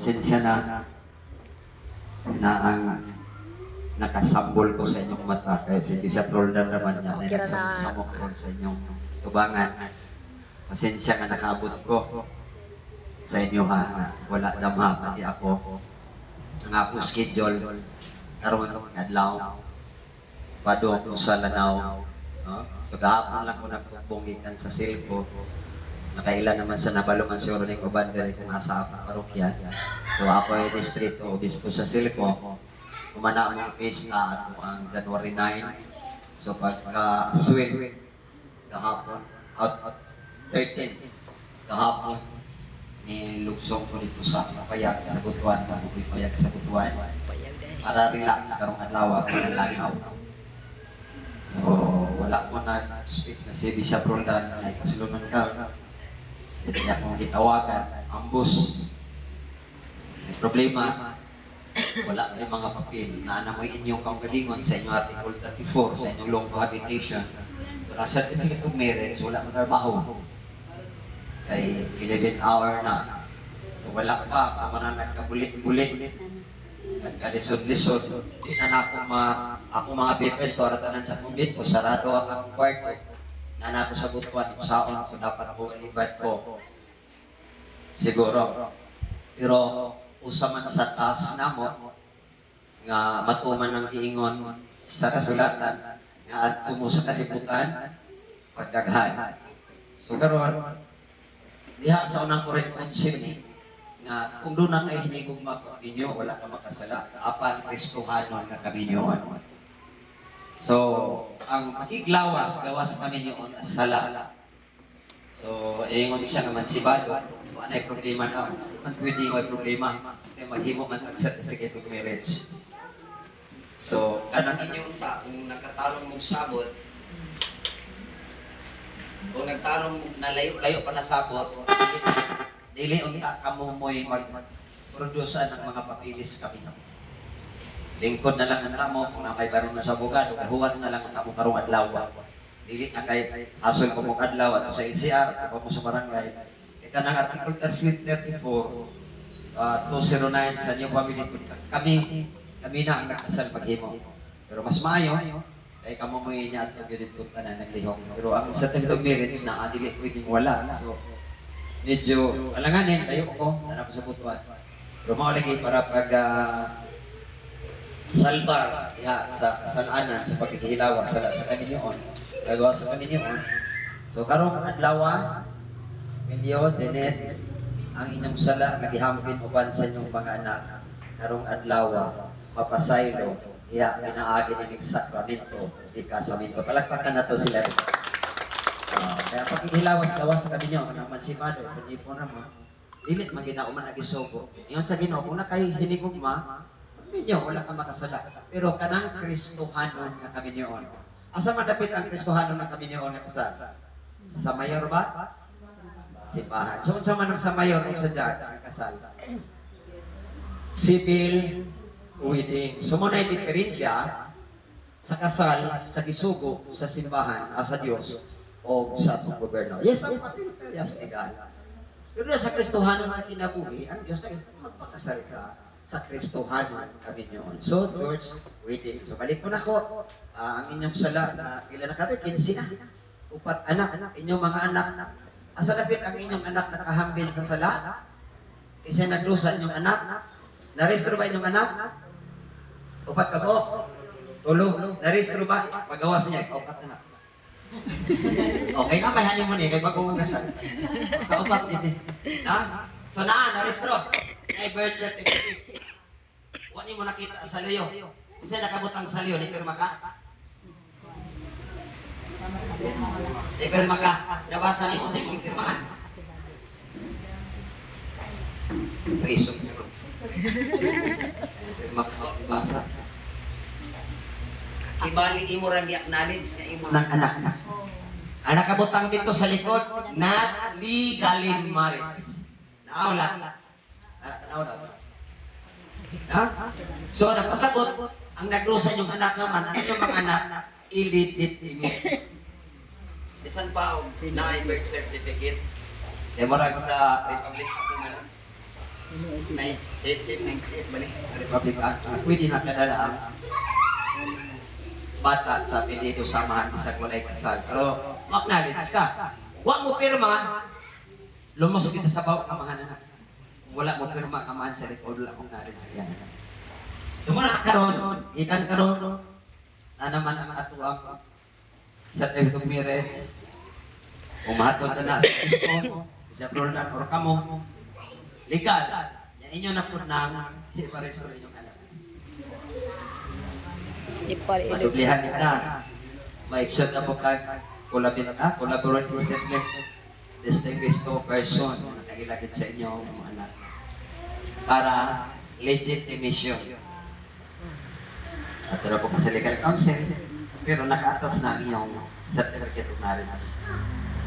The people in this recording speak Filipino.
Pasensya na ang nakasambol ko sa inyong mata kasi hindi sa roldan naman niya na nagsamok ko sa inyong tubangan. Pasensya nga nakaabot ko sa inyo ha. Wala damha pati ako. Ang ako schedule karon adlaw padung ko sa Lanao. No? So gahapon lang ko nagpunggikan sa silpo. Nakailan naman sa nabalungan si Oroning Uban dahil kung asa akong parokya. So ako ay distrito obispo sa Silco. Kumana ang face na ato ang January 9. So pagka-swing kahapon, out 13 kahapon, nilugsong ko dito sa payag sa Butuan, payag sa Butuan, para relax karong adlaw ang lanaw. So wala ko na-speak na si Bishop Roldan ay kasulungan ka. Hindi akong gitawagan, ambus. May problema, wala rin mga papel na namoy inyong kaugalingon sa inyong Article 34 sa inyong long cohabitation. So, na certificate of marriage, wala mong trabaho. Kay 11 hour na. So, wala pa. So, man nagkabulit-bulit. Nagkalisod-lisod. Hindi na ako mga papers, so aratanan sa kumbit ko, sarado ang kwarto. Na ako sa Butuan, saon, so dapat ko alibad ko. Siguro. Pero, usaman sa taas na mo, nga matuman ng iingon sa kasulatan, nga at mo sa kalibutan, pagdaghan. So, karon diha sa unang correct concept nga kung doon na kayo hinigog mapapinyo, wala ka makasala. Apan, Kristohanon nga kami niyon. So, ang makiglawas, gawas kami niyon, sala. So, ingon siya naman si Bado, ano ay problema na, man pwede may problema, ay maghimo man ang certificate of marriage. So, kanang inyong kung nakatarong mong sabot, kung nagtarong na layo pa na sabot, dili unta kamo mo'y mag-produce ng mga papilis kami. Lingkod na lang ang tamo, kung nakay baron na sa abogado, kahuwat na lang ang tamo karong adlaw. Dili na kay hasol ko mong adlaw at sa LCR, at mo sa barangay. Ika ng Article 34, 209 sa new family, kami na ang nakasal paghimo. Pero mas maayo, kaya kamo mo niya at pagdito ka na naglihok. Pero ang certificate of marriage na dili pwedeng wala. So, medyo alanganin, tayo ko, nanap sa Butuan. Pero maulagi para pag salbar sa salanan sa pagkikilawa sa kaninyoon, gagawa sa kaninyoon. So karong adlaw, Milyo, Janet, ang inyong sala nagihampin uban sa inyong mga anak. Karong adlaw, mapasaylo, pinaagi ng sakramento, di kasamento. Palagpakan na to sila. Kaya pagkikilawas-lawas sa kaninyo, ang mansimado, kung ipon naman, dilit maginauman agisogo. Iyon sa Ginoo, kung nakay hinigugma, minyo, wala kang makasala. Pero kanang Kristohanon na kami niyon. Asa madapit ang Kristohanon na kami niyon na kasal? Sa mayor ba? Simbahan. So, sa man sa mayor o sa judge, ang kasal? Civil wedding. So, muna yung diferensya sa kasal, sa gisugo, sa simbahan, sa Diyos, o sa atong gobyerno. Yes, ang papiliperias legal. Pero sa Kristohanon na kinabuhi, ang Diyos na magpakasal ka sa Kristohanon kami niyon. So, George, waiting. So, balik ko na ko. Ang inyong sala na ilan na kami, 15 na. Upat anak, inyong mga anak. Asa napit ang inyong anak nakahambin sa sala? Isa nagdusa inyong anak. Narestro ba inyong anak? Upat ka po? Tulo. Narestro ba? Pagawas niya, upat anak. Okay na, may hanin mo niya, kaya bagong kasal. Kaupat din. Ha? So narestro. Ay birth certificate. Wani mo nakita sa liyo. Kung sa'yo nakabutang sa liyo, di pirma ka? Di pirma ka. Nabasa niyo kung sa'yo pirmahan. Priso. Pirma ka, basa. Ibalik imo rang i-acknowledge na imo ng anak na. Ang nakabutang dito sa likod, not legally married. Naawla. Ha? So, napasagot, ang nagdusa yung anak naman, ang inyong mga anak, illegitimate. Isan pa, na birth certificate. Demorag sa Republic ako nga. 1898 ba ni? Republic Act. Pwede na kadala ang bata sa apelido samahan sa kulay kasal. Pero, acknowledge ka. Huwag mo pirma, lumos kita sa bawang kamahanan na. Wala mo pirma kamahan sa record, wala mong knowledge kaya. Sumuna karon, ikan karon, na naman ang ato ang certificate of marriage. Umahatod na sa Kristo, sa Florida, or kamo, legal. Yan inyo na po nang ipareso rin yung anak. Madublihan nita. Ma-action na po kag collaborative statement, distinguished to person na nakilagit sa inyo mga anak. Para legitimation. At po sa legal counsel, pero naka-attach na ang inyong certificate of marriage.